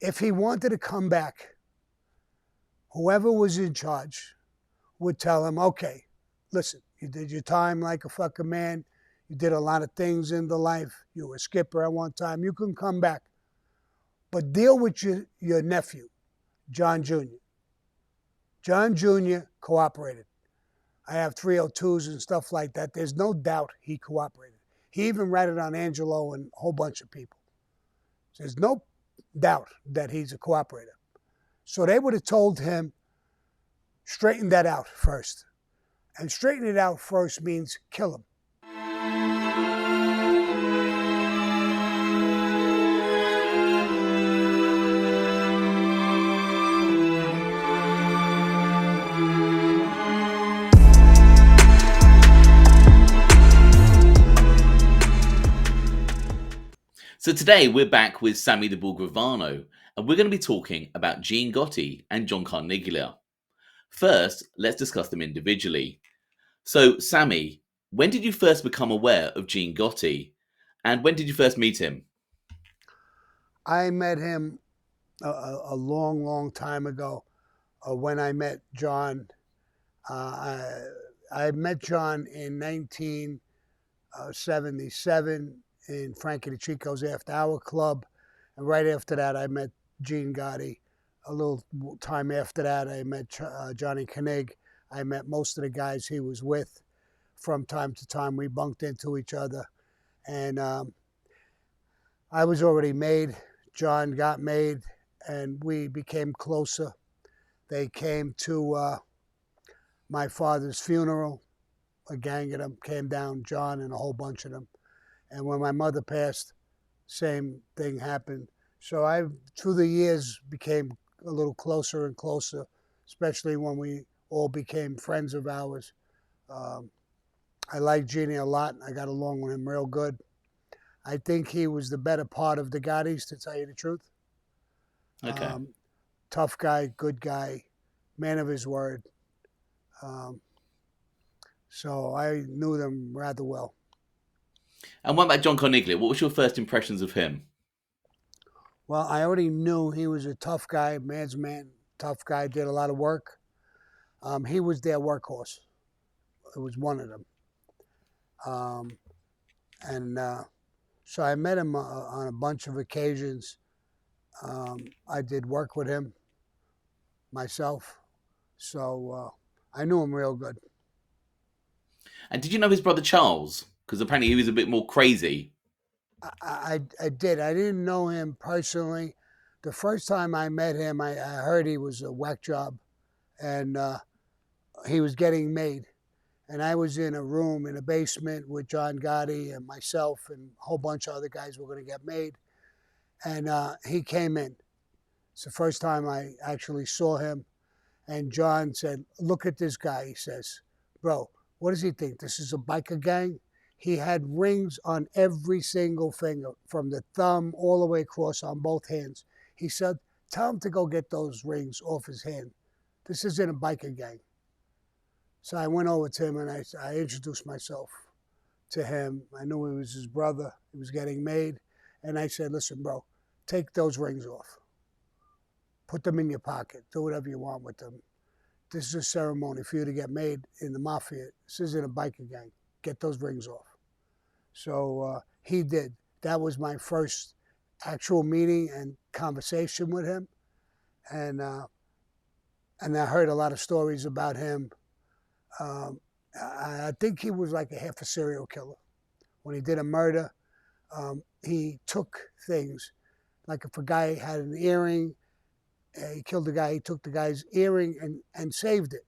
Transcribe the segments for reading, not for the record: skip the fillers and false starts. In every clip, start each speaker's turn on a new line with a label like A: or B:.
A: If he wanted to come back, whoever was in charge would tell him, okay, listen, you did your time like a fucking man. You did a lot of things in the life. You were a skipper at one time. You can come back. But deal with your nephew, John Jr. John Jr. cooperated. I have 302s and stuff like that. There's no doubt he cooperated. He even ratted on Angelo and a whole bunch of people. There's no doubt that he's a cooperator. So they would have told him, straighten that out first. And straighten it out first means kill him.
B: So today we're back with Sammy the Bull Gravano, and we're going to be talking about Gene Gotti and John Carneglia. First, let's discuss them individually. So, Sammy, when did you first become aware of Gene Gotti, and when did you first meet him?
A: I met him a long, long time ago when I met John. I met John in 1977 in Frankie DeChico's After Hour Club. And right after that, I met Gene Gotti. A little time after that, I met Johnny Koenig. I met most of the guys he was with. From time to time, we bunked into each other. And I was already made. John got made, and we became closer. They came to my father's funeral. A gang of them came down, John and a whole bunch of them. And when my mother passed, same thing happened. So I, through the years, became a little closer and closer, especially when we all became friends of ours. I liked Jeannie a lot. I got along with him real good. I think he was the better part of the Gottis, to tell you the truth.
B: Okay.
A: Tough guy, good guy, man of his word. So I knew them rather well.
B: And what about John Carneglia? What was your first impressions of him?
A: Well, I already knew he was a tough guy, man's man, tough guy, did a lot of work. He was their workhorse. It was one of them. So I met him on a bunch of occasions. I did work with him myself. So I knew him real good.
B: And did you know his brother Charles? Because apparently he was a bit more crazy.
A: I did. I didn't know him personally. The first time I met him, I heard he was a whack job, and he was getting made. And I was in a room in a basement with John Gotti and myself and a whole bunch of other guys were going to get made. And he came in. It's the first time I actually saw him. And John said, look at this guy, he says. Bro, what does he think? This is a biker gang? He had rings on every single finger, from the thumb all the way across on both hands. He said, tell him to go get those rings off his hand. This isn't a biker gang. So I went over to him and I introduced myself to him. I knew he was his brother. He was getting made. And I said, listen, bro, take those rings off. Put them in your pocket. Do whatever you want with them. This is a ceremony for you to get made in the mafia. This isn't a biker gang. Get those rings off. So he did. That was my first actual meeting and conversation with him. And I heard a lot of stories about him. I think he was like a half a serial killer. When he did a murder, he took things. Like if a guy had an earring, he killed the guy, he took the guy's earring and saved it.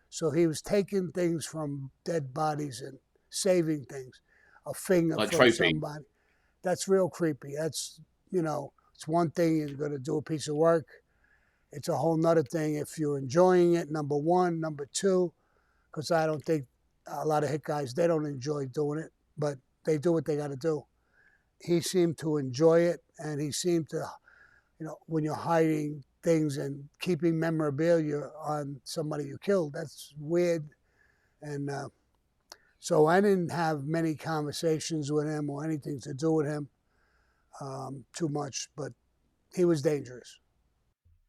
A: So he was taking things from dead bodies and saving things. A finger
B: Like
A: from
B: trophy.
A: somebody. That's real creepy. That's, it's one thing you're going to do a piece of work. It's a whole nother thing if you're enjoying it, number one. Number two, because I don't think a lot of hit guys, they don't enjoy doing it, but they do what they got to do. He seemed to enjoy it, and he seemed to, when you're hiding things and keeping memorabilia on somebody you killed, that's weird. And so I didn't have many conversations with him or anything to do with him too much, but He was dangerous.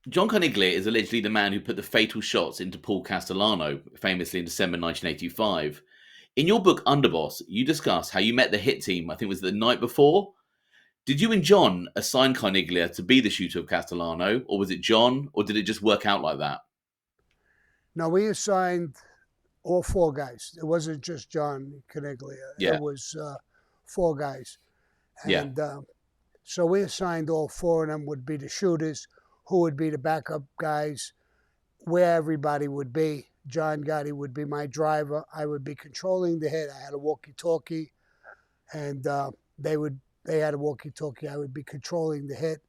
B: John Carneglia is allegedly the man who put the fatal shots into Paul Castellano, famously in December 1985. In your book Underboss, you discuss how you met the hit team, I think it was the night before. Did you and John assign Carneglia to be the shooter of Castellano, or was it John, or did it just work out like that?
A: No, we assigned all four guys. It wasn't just John Carneglia.
B: Yeah,
A: It was four guys.
B: yeah.
A: And so we assigned all four of them would be the shooters, who would be the backup guys, where everybody would be. John Gotti would be my driver. I would be controlling the hit. I had a walkie-talkie, and they had a walkie-talkie. I would be controlling the hit.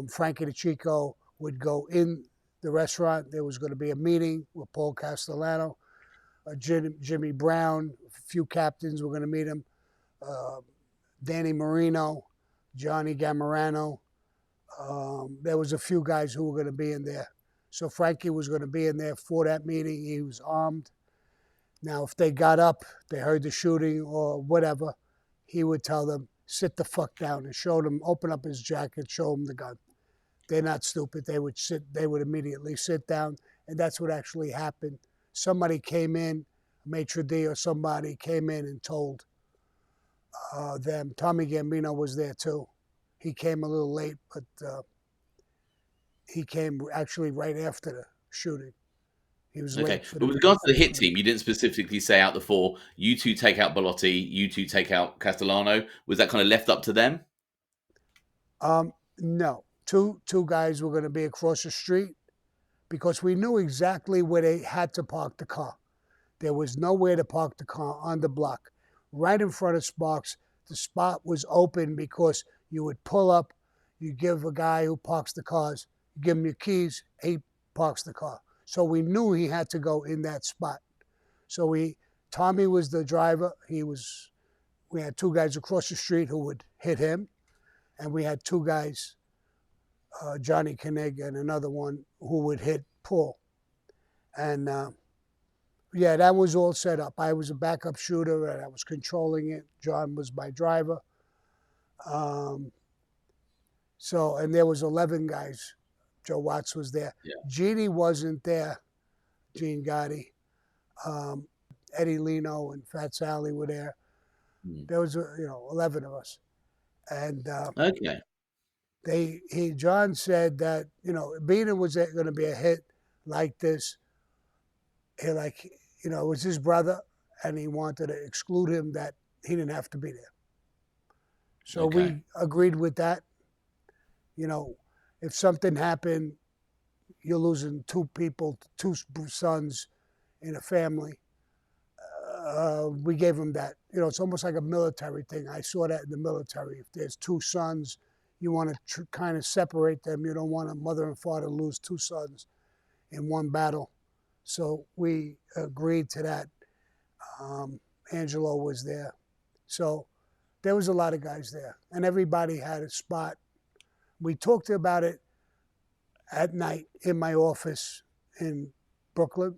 A: Frankie DeChico would go in the restaurant. There was going to be a meeting with Paul Castellano, Jimmy Brown, a few captains were going to meet him, Danny Marino, Johnny Gamarano. There was a few guys who were going to be in there. So Frankie was going to be in there for that meeting. He was armed. Now, if they got up, they heard the shooting or whatever, he would tell them, sit the fuck down, and show them, open up his jacket, show them the gun. They're not stupid. They would immediately sit down, and that's what actually happened. Somebody came in, a maitre d' or somebody came in and told them. Tommy Gambino was there too. He came a little late, but he came actually right after the shooting. He was
B: Okay.
A: late.
B: But with regards to the hit team, you didn't specifically say out the four, you two take out Bellotti, you two take out Castellano. Was that kind of left up to them?
A: No. Two guys were going to be across the street because we knew exactly where they had to park the car. There was nowhere to park the car on the block. Right in front of Sparks, the spot was open because you would pull up, you give a guy who parks the cars, you give him your keys, he parks the car. So we knew he had to go in that spot. So Tommy was the driver. We had two guys across the street who would hit him, and we had two guys, Johnny Carneglia and another one who would hit Paul. And yeah, that was all set up. I was a backup shooter and I was controlling it. John was my driver. And there was 11 guys. Joe Watts was there.
B: Yeah.
A: Jeannie wasn't there. Gene Gotti. Eddie Lino and Fat Sally were there. There was 11 of us. And
B: Okay.
A: John said that, being it was going to be a hit like this, it was his brother, and he wanted to exclude him, that he didn't have to be there. So we agreed with that. If something happened, you're losing two people, two sons in a family. We gave him that. It's almost like a military thing. I saw that in the military. If there's two sons, you want to kind of separate them. You don't want a mother and father lose two sons in one battle. So we agreed to that. Angelo was there. So there was a lot of guys there, and everybody had a spot. We talked about it at night in my office in Brooklyn,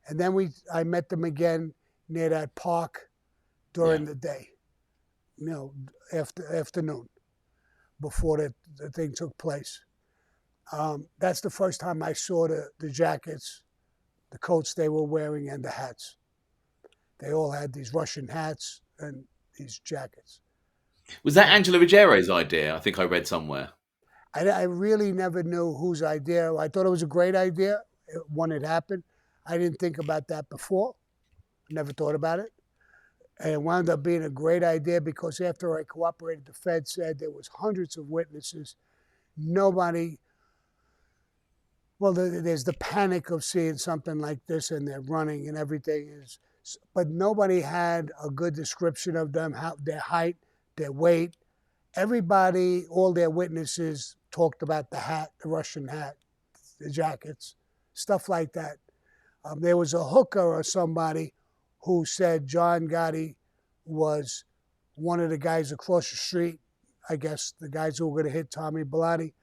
A: and then I met them again near that park during the day, afternoon, before the thing took place. That's the first time I saw the jackets, the coats they were wearing, and the hats. They all had these Russian hats and these jackets.
B: Was that Angela Ruggiero's idea? I think I read somewhere.
A: I really never knew whose idea. I thought it was a great idea when it happened. I didn't think about that before. Never thought about it. And it wound up being a great idea because after I cooperated, the Fed said there was hundreds of witnesses. Nobody, there's the panic of seeing something like this and they're running and everything but nobody had a good description of them, their height, their weight. Everybody, all their witnesses talked about the hat, the Russian hat, the jackets, stuff like that. There was a hooker or somebody who said John Gotti was one of the guys across the street, I guess the guys who were going to hit Tommy Bellotti.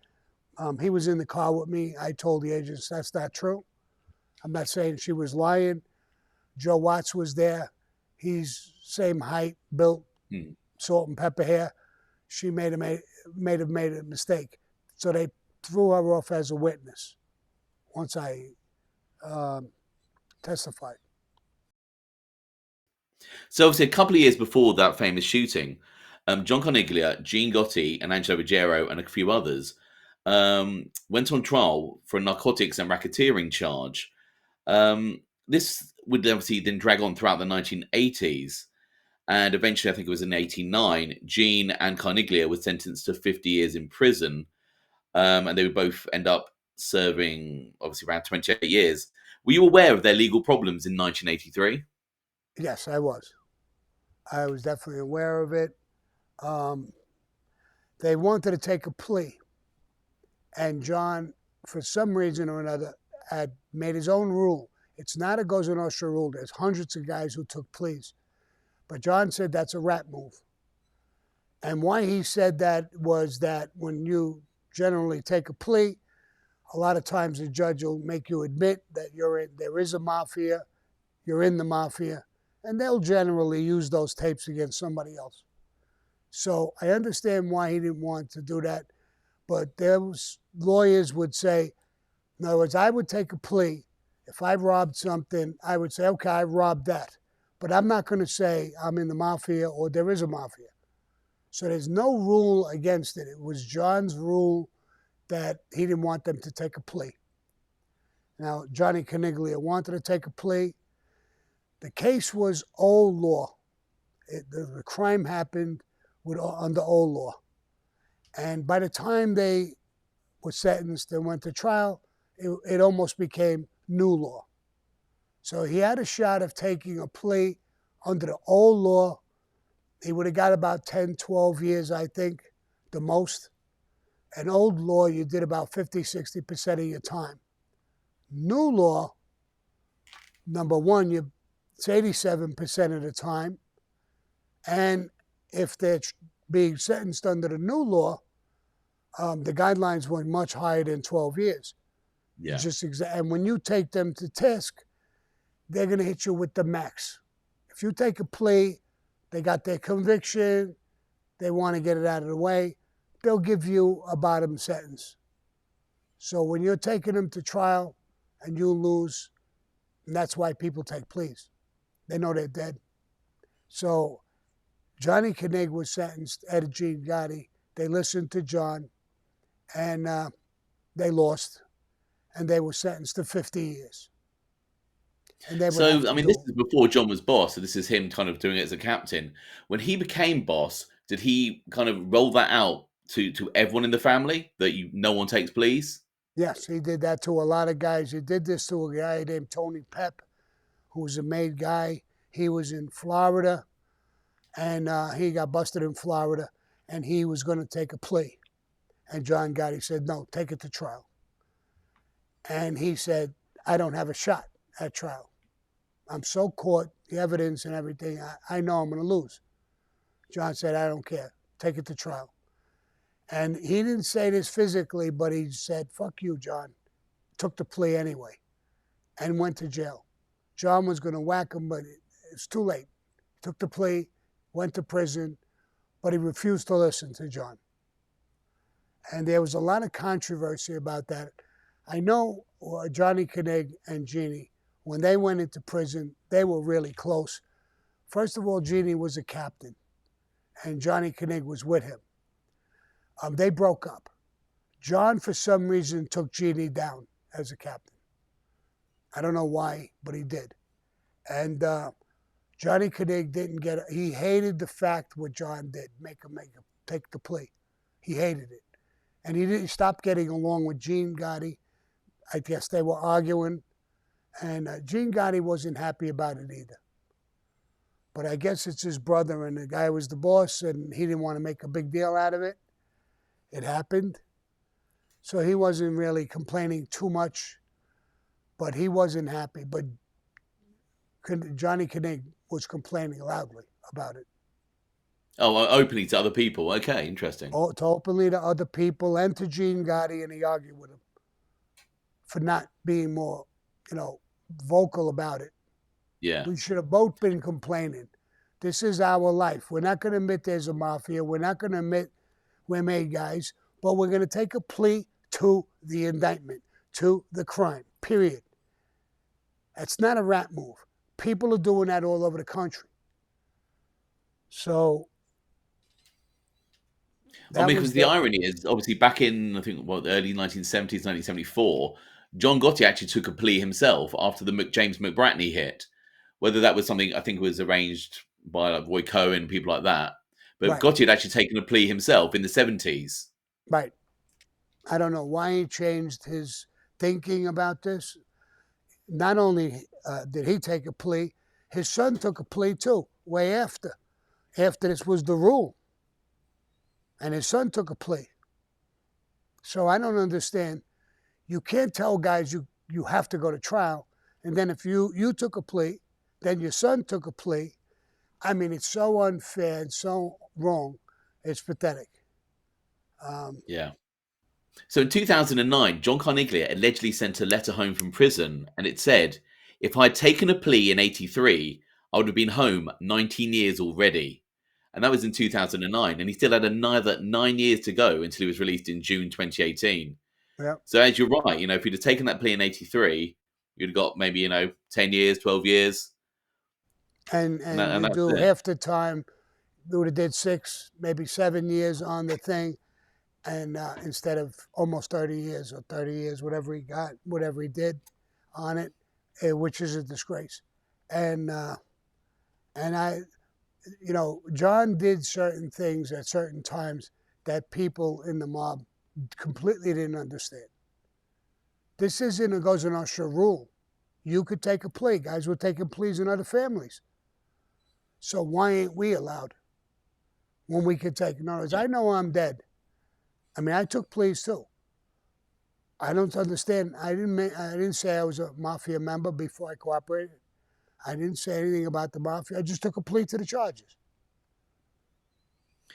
A: He was in the car with me. I told the agents that's not true. I'm not saying she was lying. Joe Watts was there. He's same height, built, salt and pepper hair. She may have made a mistake. So they threw her off as a witness once I testified.
B: So obviously, a couple of years before that famous shooting, John Carneglia, Gene Gotti, and Angelo Ruggiero, and a few others went on trial for a narcotics and racketeering charge. This would obviously then drag on throughout the 1980s. And eventually, I think it was in 1989, Gene and Carneglia were sentenced to 50 years in prison. And they would both end up serving, obviously, around 28 years. Were you aware of their legal problems in 1983?
A: Yes, I was. I was definitely aware of it. They wanted to take a plea. And John, for some reason or another, had made his own rule. It's not a Cosa Nostra rule. There's hundreds of guys who took pleas. But John said that's a rat move. And why he said that was that when you generally take a plea, a lot of times the judge will make you admit that there is a mafia, you're in the mafia, and they'll generally use those tapes against somebody else. So I understand why he didn't want to do that, but those lawyers would say, in other words, I would take a plea. If I robbed something, I would say, okay, I robbed that. But I'm not going to say I'm in the mafia or there is a mafia. So there's no rule against it. It was John's rule that he didn't want them to take a plea. Now, Johnny Carneglia wanted to take a plea. The case was old law. The crime happened under old law. And by the time they were sentenced and went to trial, it almost became new law. So he had a shot of taking a plea under the old law. He would have got about 10, 12 years, I think, the most. An old law, you did about 50, 60% of your time. New law, number one, it's 87% of the time. And if they're being sentenced under the new law, the guidelines were much higher than 12 years.
B: Yeah.
A: And when you take them to task, they're going to hit you with the max. If you take a plea, they got their conviction, they want to get it out of the way, they'll give you a bottom sentence. So when you're taking them to trial and you lose, and that's why people take pleas. They know they're dead. So Johnny Carneglia was sentenced, Ed and Gene Gotti. They listened to John, and they lost, and they were sentenced to 50 years. And they
B: So, I mean, this is before John was boss, so this is him kind of doing it as a captain. When he became boss, did he kind of roll that out to everyone in the family, that no one takes pleas?
A: Yes, he did that to a lot of guys. He did this to a guy named Tony Pep, who was a made guy. He was in Florida, and he got busted in Florida, and he was going to take a plea. And John Gotti said, no, take it to trial. And he said, I don't have a shot at trial. I'm so caught, the evidence and everything, I know I'm going to lose. John said, I don't care. Take it to trial. And he didn't say this physically, but he said, fuck you, John. Took the plea anyway and went to jail. John was going to whack him, but it's too late. Took the plea, went to prison, but he refused to listen to John. And there was a lot of controversy about that. I know Johnny Carneglia and Jeannie, when they went into prison, they were really close. First of all, Jeannie was a captain, and Johnny Carneglia was with him. They broke up. John, for some reason, took Jeannie down as a captain. I don't know why, but he did. And Johnny Carneglia didn't get it. He hated the fact what John did, make him take the plea. He hated it. And he didn't stop getting along with Gene Gotti. I guess they were arguing. And Gene Gotti wasn't happy about it either. But I guess it's his brother, and the guy was the boss, and he didn't want to make a big deal out of it. It happened. So he wasn't really complaining too much, but he wasn't happy. But Johnny Carneglia was complaining loudly about it.
B: Oh, openly to other people. Okay, interesting.
A: To openly to other people and to Gene Gotti, and he argued with him for not being more, vocal about it.
B: Yeah.
A: We should have both been complaining. This is our life. We're not going to admit there's a mafia. We're not going to admit we're made guys, but we're going to take a plea to the indictment, to the crime, period. That's not a rat move. People are doing that all over the country. So
B: I
A: that
B: mean,
A: was
B: because the
A: the
B: irony is obviously back in, I think, the early 1970s, 1974, John Gotti actually took a plea himself after the James McBratney hit. Whether that was something I think was arranged by like Roy Cohen, people like that. But
A: right,
B: Gotti had actually taken a plea himself in the 70s.
A: right. I don't know why he changed his thinking about this. Not only did he take a plea, his son took a plea too, way after. After this was the rule. And his son took a plea. So I don't understand. You can't tell guys you have to go to trial. And then if you took a plea, then your son took a plea. I mean, it's so unfair and so wrong. It's pathetic.
B: Yeah. So in 2009, John Carneglia allegedly sent a letter home from prison, and it said, "If I'd taken a plea in '83, I would have been home 19 years already." And that was in 2009, and he still had another 9 years to go until he was released in June 2018.
A: Yeah.
B: So as you're right, if you'd have taken that plea in '83, you'd have got maybe 10 years, 12 years,
A: And
B: and
A: you
B: that's
A: do
B: it.
A: half the time, you would have did 6, maybe 7 years on the thing. And instead of almost 30 years or 30 years, whatever he got, whatever he did on it, which is a disgrace. And and John did certain things at certain times that people in the mob completely didn't understand. This isn't a Cosa Nostra rule. You could take a plea. Guys were taking pleas in other families. So why ain't we allowed when we could take? In other words, I know I'm dead. I mean, I took pleas too. I don't understand. I didn't say I was a mafia member before I cooperated. I didn't say anything about the mafia. I just took a plea to the charges.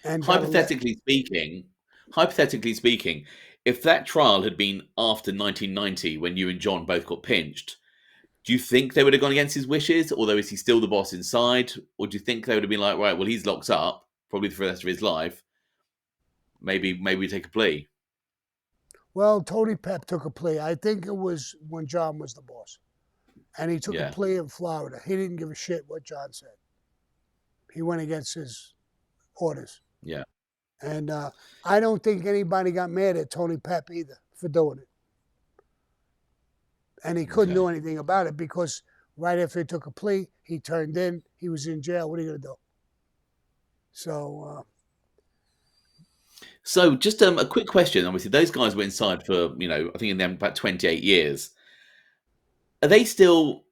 A: And got a let.
B: Hypothetically speaking, if that trial had been after 1990, when you and John both got pinched, do you think they would have gone against his wishes? Although is he still the boss inside? Or do you think they would have been like, right, well, he's locked up probably for the rest of his life. Maybe we take a plea.
A: Well, Tony Pep took a plea. I think it was when John was the boss. And he took a
B: Yeah,
A: plea in Florida. He didn't give a shit what John said. He went against his orders.
B: yeah,
A: And I don't think anybody got mad at Tony Pep either for doing it. And he couldn't
B: okay.
A: do anything about it because right after he took a plea, he turned in. He was in jail. What are you going to do? So,
B: So just a quick question. Obviously, those guys were inside for, I think in them about 28 years. Are they still,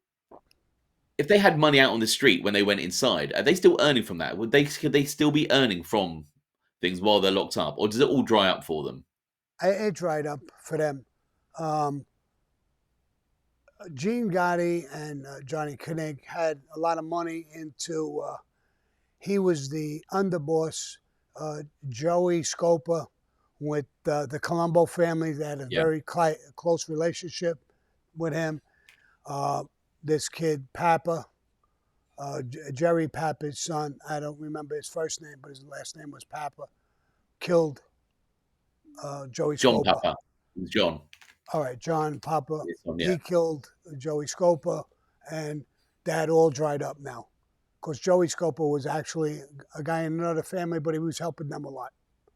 B: if they had money out on the street when they went inside, are they still earning from that? Could they still be earning from things while they're locked up? Or does it all dry up for them?
A: it dried up for them. Gene Gotti and Johnny Koenig had a lot of money into, he was the underboss, Joey Scopa, with the Colombo family that had a
B: Yeah.
A: very close relationship with him. This kid, Papa, Jerry Papa's son, I don't remember his first name, but his last name was Papa, killed Joey
B: John
A: Scopa.
B: Papa. It was John.
A: All right, John Papa,
B: His son, yeah.
A: he killed Joey Scopa, and that all dried up now. Because Joey Scopa was actually a guy in another family, but he was helping them a lot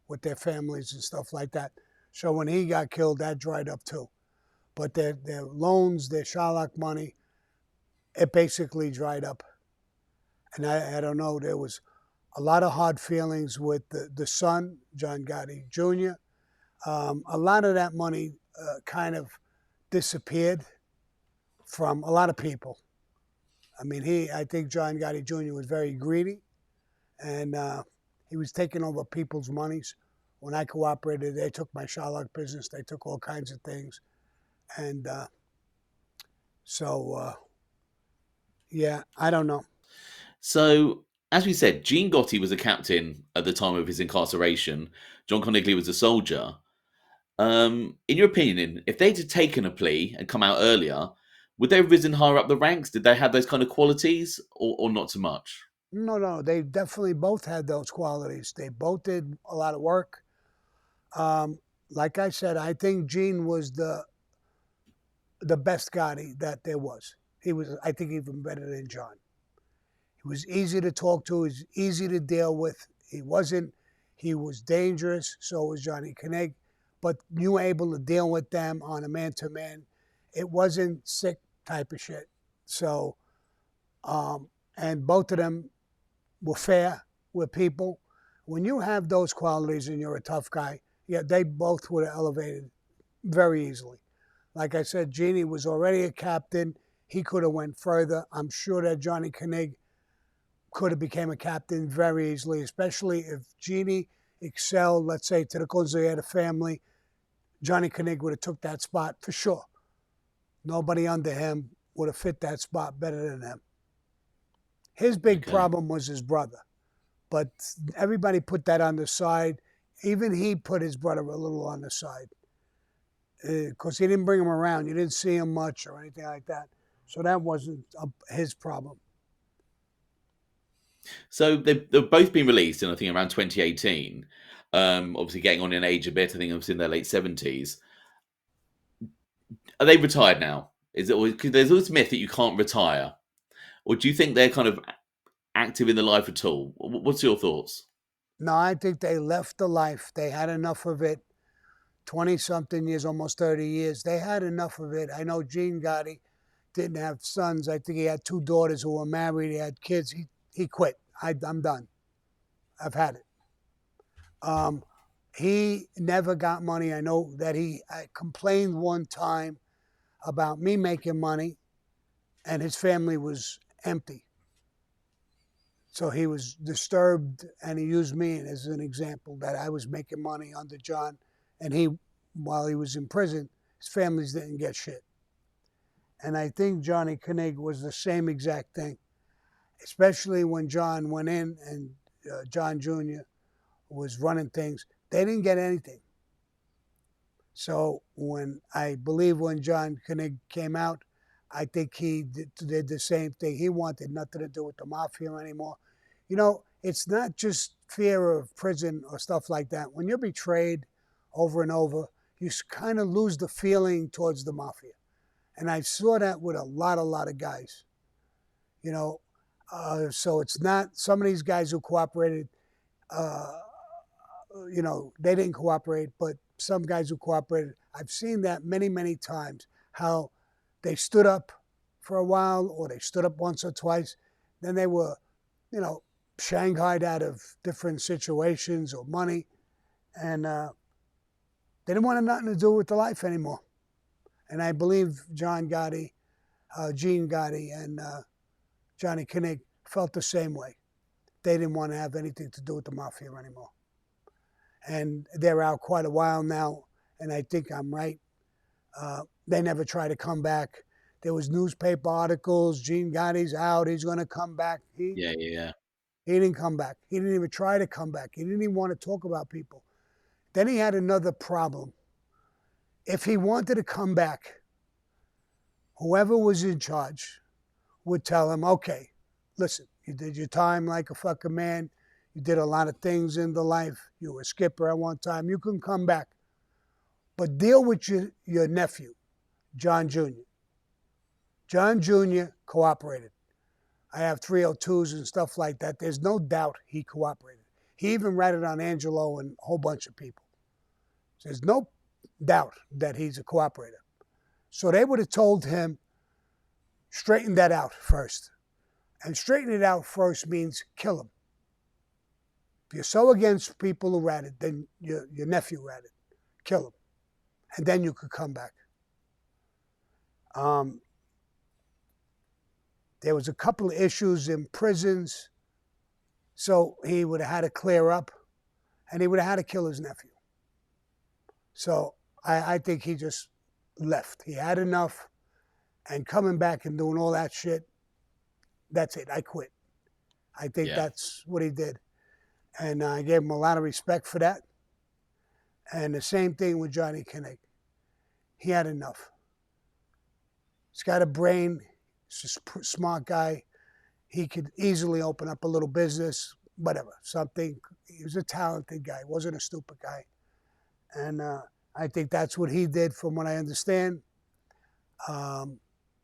A: with their families and stuff like that. So when he got killed, that dried up too. But their loans, their Shylock money, it basically dried up. And I don't know, there was a lot of hard feelings with the son, John Gotti Jr. A lot of that money kind of disappeared from a lot of people. I mean, I think John Gotti Jr. was very greedy, and he was taking over people's monies. When I cooperated, they took my Shylock business. They took all kinds of things. And yeah, I don't know.
B: So, as we said, Gene Gotti was a captain at the time of his incarceration. John Carneglia was a soldier. In your opinion, if they'd have taken a plea and come out earlier, would they have risen higher up the ranks? Did they have those kind of qualities, or not so much?
A: No, they definitely both had those qualities. They both did a lot of work. Like I said, I think Gene was the best Gotti that there was. He was, I think, even better than John. He was easy to talk to. He was easy to deal with. He wasn't. He was dangerous. So was Johnny Connect. But you were able to deal with them on a man-to-man. It wasn't sick type of shit. So, and both of them were fair with people. When you have those qualities and you're a tough guy, yeah, they both would have elevated very easily. Like I said, Jeannie was already a captain. He could have went further. I'm sure that Johnny Koenig could have became a captain very easily, especially if Jeannie excelled, let's say, to the cause he had a family. Johnny Koenig would have took that spot for sure. Nobody under him would have fit that spot better than him. His big
B: Okay.
A: problem was his brother, but everybody put that on the side. Even he put his brother a little on the side because he didn't bring him around. You didn't see him much or anything like that. So that wasn't his problem.
B: So they've both been released in, I think, around 2018. Obviously, getting on in age a bit. I think it was in their late 70s. Are they retired now? Is it? Because there's always myth that you can't retire, or do you think they're kind of active in the life at all? What's your thoughts?
A: No, I think they left the life. They had enough of it. 20 something years, almost 30 years. They had enough of it. I know Gene Gotti didn't have sons. I think he had two daughters who were married. He had kids. He quit. I'm done. I've had it. He never got money. I know that I complained one time about me making money and his family was empty. So he was disturbed and he used me as an example that I was making money under John. And while he was in prison, his families didn't get shit. And I think Johnny Koenig was the same exact thing, especially when John went in and John Jr. was running things. They didn't get anything. So I believe when John Koenig came out, I think he did the same thing. He wanted nothing to do with the mafia anymore. You know, it's not just fear of prison or stuff like that. When you're betrayed over and over, you kind of lose the feeling towards the mafia. And I saw that with a lot of guys. You know, so it's not some of these guys who cooperated, you know, they didn't cooperate, but some guys who cooperated, I've seen that many times, how they stood up for a while or they stood up once or twice. Then they were, you know, shanghaied out of different situations or money. And they didn't want nothing to do with the life anymore. And I believe John Gotti, Gene Gotti, and Johnny Koenig felt the same way. They didn't want to have anything to do with the mafia anymore. And they're out quite a while now, and I think I'm right. They never try to come back. There was newspaper articles, Gene Gotti's out, he's going to come back.
B: Yeah.
A: He didn't come back. He didn't even try to come back. He didn't even want to talk about people. Then he had another problem. If he wanted to come back, whoever was in charge would tell him, okay, listen, you did your time like a fucking man. You did a lot of things in the life. You were a skipper at one time. You can come back. But deal with your nephew, John Jr. John Jr. cooperated. I have 302s and stuff like that. There's no doubt he cooperated. He even ratted on Angelo and a whole bunch of people. There's no doubt that he's a cooperator. So they would have told him, straighten that out first. And straighten it out first means kill him. If you're so against people who ratted, then your nephew ratted. Kill him. And then you could come back. There was a couple of issues in prisons, so he would have had to clear up, and he would have had to kill his nephew. So I think he just left. He had enough, and coming back and doing all that shit, that's it. I quit. I think that's what he did. And I gave him a lot of respect for that. And the same thing with Johnny Koenig. He had enough. He's got a brain. He's a smart guy. He could easily open up a little business, whatever, something. He was a talented guy. He wasn't a stupid guy. And I think that's what he did, from what I understand. Um,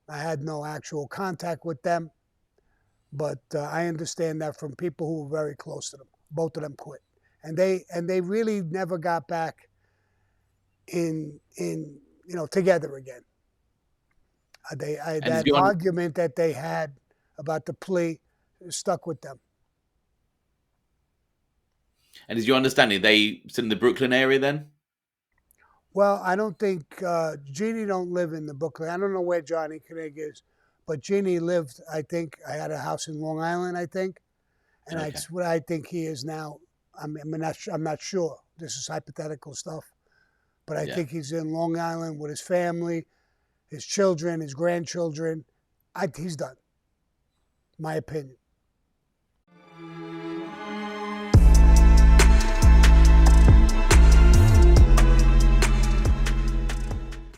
A: I had no actual contact with them, but I understand that from people who were very close to them. Both of them quit, and they really never got back in together again.
B: And is
A: That
B: your
A: argument that they had about the plea stuck with them.
B: and is your understanding they sit in the Brooklyn area then?
A: Well, I don't think Jeannie don't live in the Brooklyn. I don't know where Johnny Craig is, but Jeannie lived. I think I had a house in Long Island. I think, and
B: Okay.
A: that's what I think he is now. I'm not sure. This is hypothetical stuff, but I
B: Yeah.
A: think he's in Long Island with his family, his children, his grandchildren. He's done. My opinion.